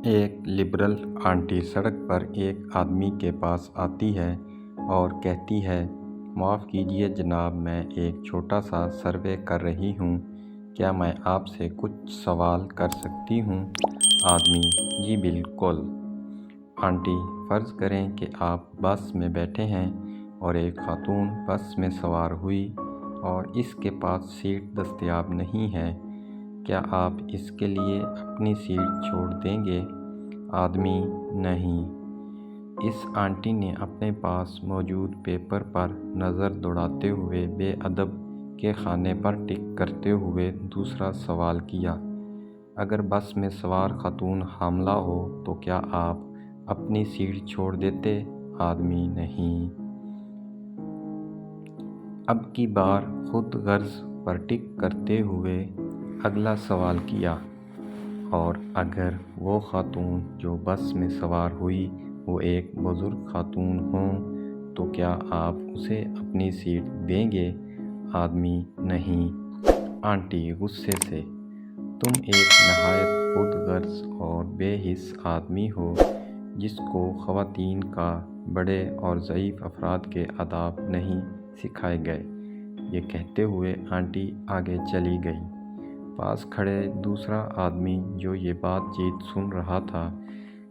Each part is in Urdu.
ایک لبرل آنٹی سڑک پر ایک آدمی کے پاس آتی ہے اور کہتی ہے، معاف کیجیے جناب، میں ایک چھوٹا سا سروے کر رہی ہوں، کیا میں آپ سے کچھ سوال کر سکتی ہوں؟ آدمی: جی بالکل۔ آنٹی: فرض کریں کہ آپ بس میں بیٹھے ہیں اور ایک خاتون بس میں سوار ہوئی اور اس کے پاس سیٹ دستیاب نہیں ہے، کیا آپ اس کے لیے اپنی سیٹ چھوڑ دیں گے؟ آدمی: نہیں۔ اس آنٹی نے اپنے پاس موجود پیپر پر نظر دوڑاتے ہوئے بے ادب کے خانے پر ٹک کرتے ہوئے دوسرا سوال کیا، اگر بس میں سوار خاتون حاملہ ہو تو کیا آپ اپنی سیٹ چھوڑ دیتے؟ آدمی: نہیں۔ اب کی بار خود غرض پر ٹک کرتے ہوئے اگلا سوال کیا، اور اگر وہ خاتون جو بس میں سوار ہوئی وہ ایک بزرگ خاتون ہوں تو کیا آپ اسے اپنی سیٹ دیں گے؟ آدمی: نہیں۔ آنٹی غصے سے: تم ایک نہایت خود غرض اور بے حس آدمی ہو جس کو خواتین کا بڑے اور ضعیف افراد کے آداب نہیں سکھائے گئے۔ یہ کہتے ہوئے آنٹی آگے چلی گئی۔ پاس کھڑے دوسرا آدمی جو یہ بات چیت سن رہا تھا،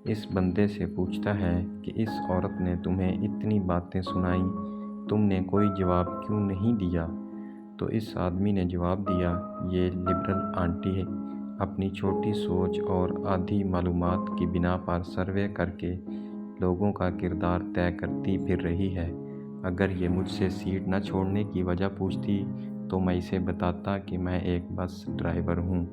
اس بندے سے پوچھتا ہے کہ اس عورت نے تمہیں اتنی باتیں سنائیں، تم نے کوئی جواب کیوں نہیں دیا؟ تو اس آدمی نے جواب دیا، یہ لبرل آنٹی اپنی چھوٹی سوچ اور آدھی معلومات کی بنا پر سروے کر کے لوگوں کا کردار طے کرتی پھر رہی ہے۔ اگر یہ مجھ سے سیٹ نہ چھوڑنے کی وجہ پوچھتی تو میں اسے بتاتا کہ میں ایک بس ڈرائیور ہوں۔